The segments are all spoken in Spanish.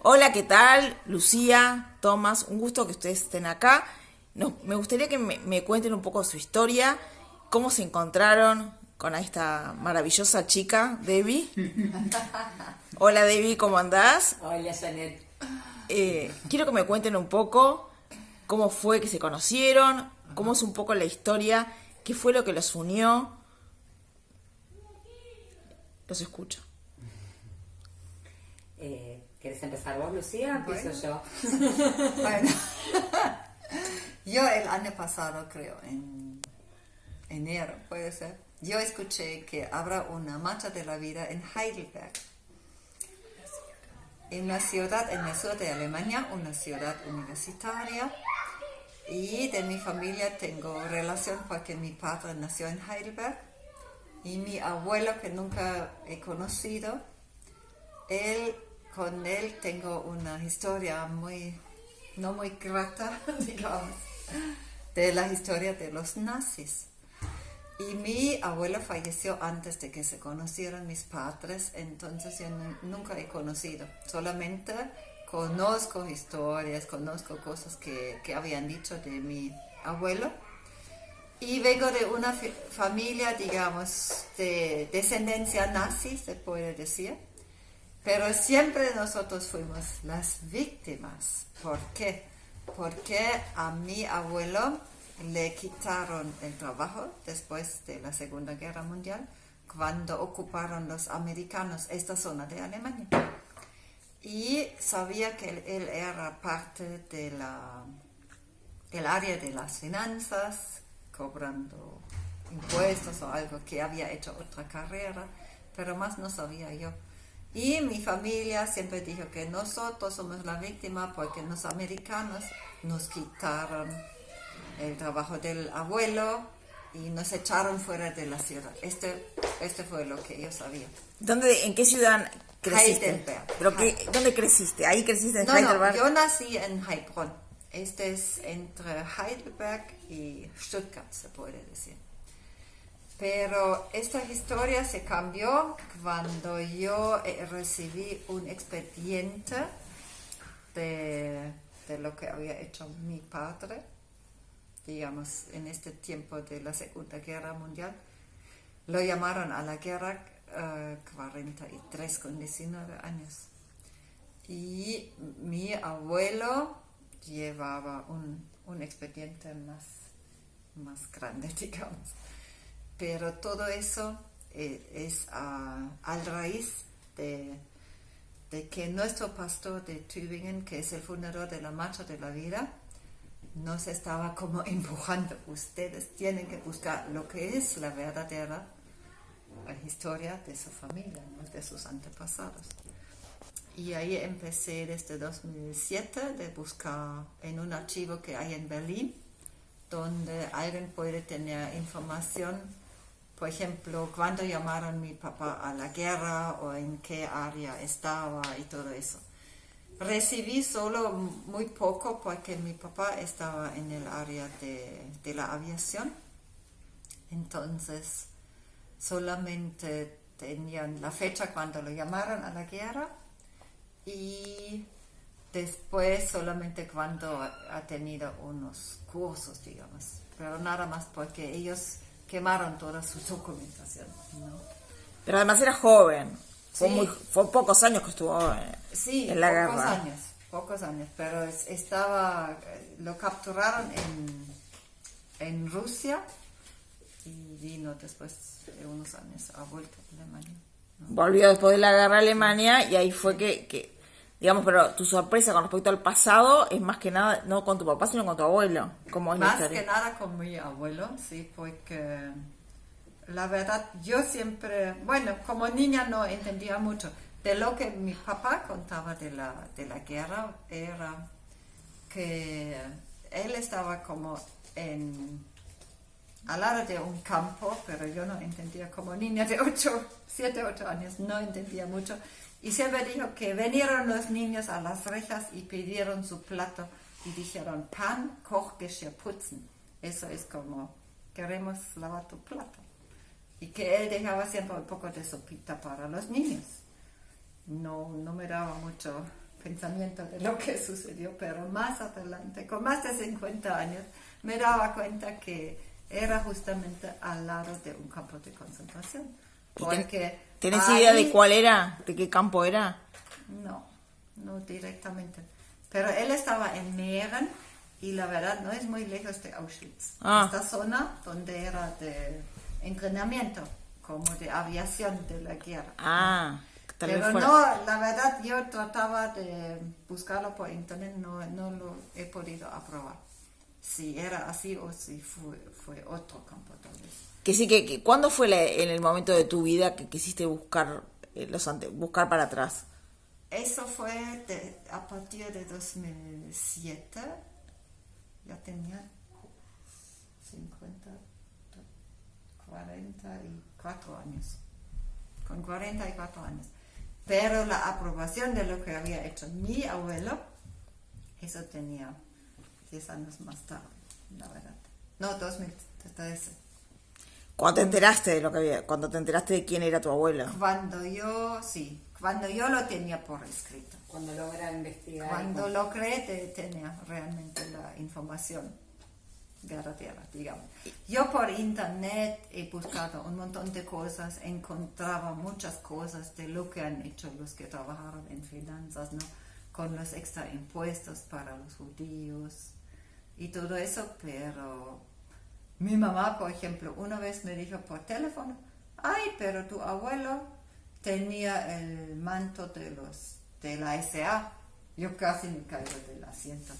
Hola, ¿qué tal? Lucía, Tomás, un gusto que ustedes estén acá. Me gustaría que me cuenten un poco su historia, cómo se encontraron con esta maravillosa chica, Debbie. Hola, Debbie, ¿cómo andás? Hola, Janet. Quiero que me cuenten un poco cómo fue que se conocieron, cómo es un poco la historia, qué fue lo que los unió. Los escucho. ¿Quieres empezar vos, Lucía? O empiezo yo. Bueno, yo el año pasado, creo, en enero, puede ser, yo escuché que habrá una marcha de la vida en Heidelberg, en una ciudad en el sur de Alemania, una ciudad universitaria, y de mi familia tengo relación porque mi padre nació en Heidelberg y mi abuelo, que nunca he conocido, con él tengo una historia no muy grata, digamos, de la historia de los nazis. Y mi abuelo falleció antes de que se conocieran mis padres, entonces yo nunca he conocido, solamente conozco historias, conozco cosas que habían dicho de mi abuelo. Y vengo de una familia, digamos, de descendencia nazi, se puede decir. Pero siempre nosotros fuimos las víctimas. ¿Por qué? Porque a mi abuelo le quitaron el trabajo después de la Segunda Guerra Mundial, cuando ocuparon los americanos esta zona de Alemania. Y sabía que él era parte del área de las finanzas, cobrando impuestos o algo, que había hecho otra carrera, pero más no sabía yo. Y mi familia siempre dijo que nosotros somos la víctima porque los americanos nos quitaron el trabajo del abuelo y nos echaron fuera de la ciudad. Este fue lo que yo sabía. ¿En qué ciudad creciste? Heidelberg. ¿Dónde creciste? ¿Ahí creciste en No, Heidelberg? yo nací en Heilbronn. Este es entre Heidelberg y Stuttgart, se puede decir. Pero esta historia se cambió cuando yo recibí un expediente de lo que había hecho mi padre, digamos, en este tiempo de la Segunda Guerra Mundial. Lo llamaron a la guerra 43 con 19 años. Y mi abuelo llevaba un expediente más grande, digamos. Pero todo eso es a raíz de que nuestro pastor de Tübingen, que es el fundador de la Marcha de la Vida, nos estaba como empujando. Ustedes tienen que buscar lo que es la verdadera historia de su familia, ¿no? De sus antepasados. Y ahí empecé desde 2007 de buscar en un archivo que hay en Berlín, donde alguien puede tener información, por ejemplo, cuándo llamaron mi papá a la guerra o en qué área estaba y todo eso. Recibí solo muy poco porque mi papá estaba en el área de la aviación, entonces solamente tenían la fecha cuando lo llamaron a la guerra y después solamente cuando ha tenido unos cursos, digamos, pero nada más porque ellos quemaron toda su documentación, ¿no? Pero además era joven. Sí. Fue pocos años que estuvo Sí, en la guerra. Pocos años, pero lo capturaron en Rusia y vino después de unos años a vuelta a Alemania, ¿no? Volvió después de la guerra a Alemania y ahí fue digamos, pero tu sorpresa con respecto al pasado es más que nada, no con tu papá, sino con tu abuelo. ¿Cómo es la Más historia? que nada con mi abuelo, sí, porque la verdad yo siempre, bueno, como niña no entendía mucho. De lo que mi papá contaba de la guerra era que él estaba como al lado de un campo, pero yo no entendía, como niña de 7, 8 años, no entendía mucho. Y siempre dijo que vinieron los niños a las rejas y pidieron su plato y dijeron, Pan, Kochgeschirr putzen. Eso es como, queremos lavar tu plato. Y que él dejaba siempre un poco de sopita para los niños. No me daba mucho pensamiento de lo que sucedió, pero más adelante, con más de 50 años, me daba cuenta que era justamente al lado de un campo de concentración. Porque ¿Tenés ahí- idea de cuál era? ¿De qué campo era? No directamente. Pero él estaba en Mähren y la verdad no es muy lejos de Auschwitz. Esta zona donde era de entrenamiento, como de aviación de la guerra. Tal vez Pero fuera. no, la verdad yo trataba de buscarlo por internet, no lo he podido aprobar. Si era así o si fue otro campo tal vez. Que sí, que ¿cuándo fue en el momento de tu vida que quisiste buscar buscar para atrás? Eso fue a partir de 2007, ya tenía 44 años. Con 44 años. Pero la aprobación de lo que había hecho mi abuelo, eso tenía 10 años más tarde, la verdad. No, 2013. ¿Cuándo te enteraste de lo que había? ¿Cuándo te enteraste de quién era tu abuelo? Cuando yo lo tenía por escrito. Cuando logra investigar. Cuando logré tener realmente la información verdadera, digamos. Yo por internet he buscado un montón de cosas, encontraba muchas cosas de lo que han hecho los que trabajaron en finanzas, ¿no? Con los extra impuestos para los judíos y todo eso, pero mi mamá, por ejemplo, una vez me dijo por teléfono, ay, pero tu abuelo tenía el manto de la SA. Yo casi me caigo del asiento.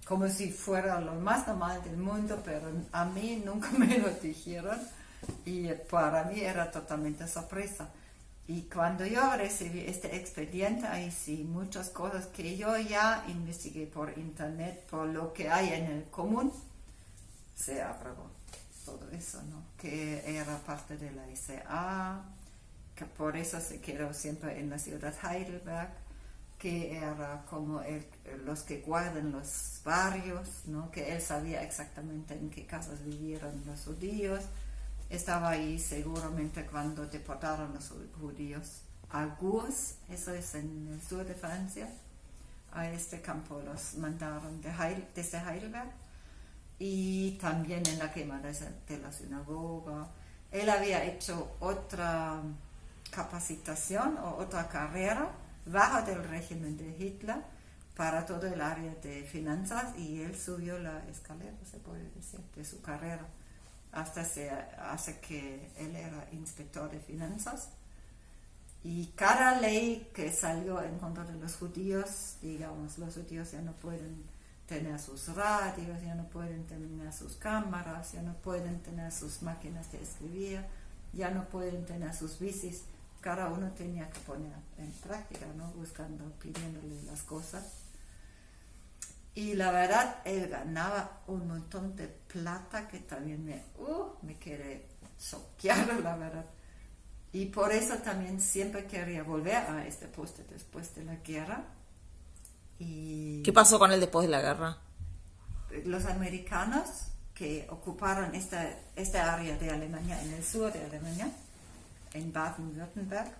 Como si fuera lo más normal del mundo, pero a mí nunca me lo dijeron y para mí era totalmente sorpresa. Y cuando yo recibí este expediente, ahí sí, muchas cosas que yo ya investigué por internet, por lo que hay en el común, se aprobó todo eso, ¿no? Que era parte de la SA, que por eso se quedó siempre en la ciudad Heidelberg, que era como los que guardan los barrios, ¿no? Que él sabía exactamente en qué casas vivieron los judíos. Estaba ahí seguramente cuando deportaron los judíos a Gurs, eso es en el sur de Francia. A este campo los mandaron desde Heidelberg. Y también en la quema de la sinagoga. Él había hecho otra capacitación o otra carrera bajo del régimen de Hitler para todo el área de finanzas y él subió la escalera, se puede decir, de su carrera hasta que él era inspector de finanzas. Y cada ley que salió en contra de los judíos, digamos, los judíos ya no pueden tener sus radios, ya no pueden tener sus cámaras, ya no pueden tener sus máquinas de escribir, ya no pueden tener sus bicis. Cada uno tenía que poner en práctica, ¿no? Buscando, pidiéndole las cosas. Y la verdad, él ganaba un montón de plata que también me quedé choqueada, la verdad. Y por eso también siempre quería volver a este puesto después de la guerra. Y ¿Qué pasó con él después de la guerra? los americanos que ocuparon esta área de Alemania, en el sur de Alemania, en Baden-Württemberg,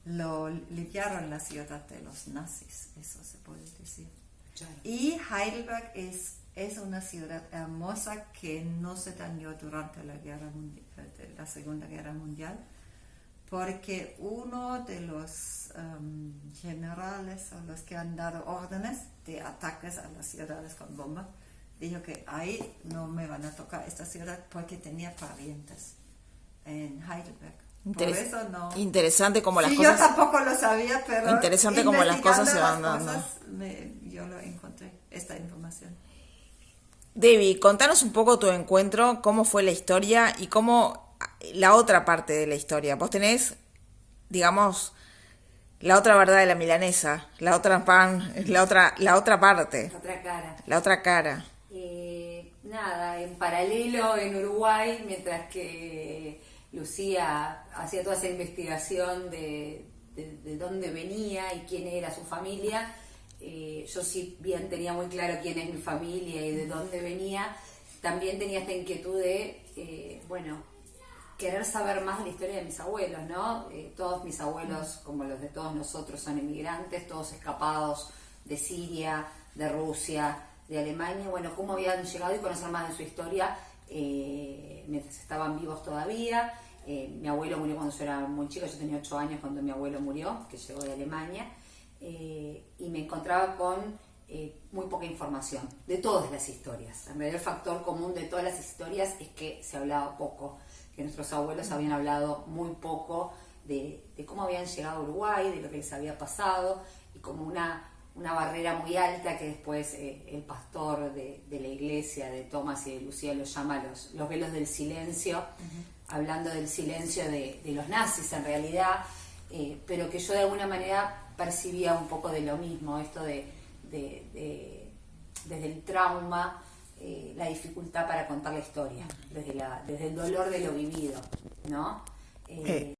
lo limpiaron la ciudad de los nazis, eso se puede decir. Claro. Y Heidelberg es una ciudad hermosa que no se dañó durante la Segunda Guerra Mundial, porque uno de los generales o los que han dado órdenes de ataques a las ciudades con bombas dijo que ahí no me van a tocar esta ciudad porque tenía parientes en Heidelberg. Por eso no. Interesante como las Sí, cosas. yo tampoco lo sabía, pero Interesante como las cosas se van investigando dando. las cosas, yo lo encontré, esta información. Debbie, contanos un poco tu encuentro, cómo fue la historia y cómo la otra parte de la historia. Vos tenés, digamos, la otra verdad de la milanesa, la otra parte, Otra cara. la otra cara. Nada, en paralelo en Uruguay, mientras que Lucía hacía toda esa investigación de dónde venía y quién era su familia, yo sí bien tenía muy claro quién es mi familia y de dónde venía. También tenía esta inquietud de, querer saber más de la historia de mis abuelos, ¿no? Todos mis abuelos, como los de todos nosotros, son inmigrantes, todos escapados de Siria, de Rusia, de Alemania. Bueno, cómo habían llegado y conocer más de su historia mientras estaban vivos todavía. Mi abuelo murió cuando yo era muy chica, yo tenía 8 años cuando mi abuelo murió, que llegó de Alemania, y me encontraba con muy poca información de todas las historias. En realidad el factor común de todas las historias es que se hablaba poco, que nuestros abuelos habían hablado muy poco de cómo habían llegado a Uruguay, de lo que les había pasado, y como una barrera muy alta que después el pastor de la iglesia de Tomás y de Lucía los llama los velos del silencio, hablando del silencio de los nazis en realidad, pero que yo de alguna manera percibía un poco de lo mismo, esto desde el trauma, la dificultad para contar la historia, desde el dolor de lo vivido, ¿no?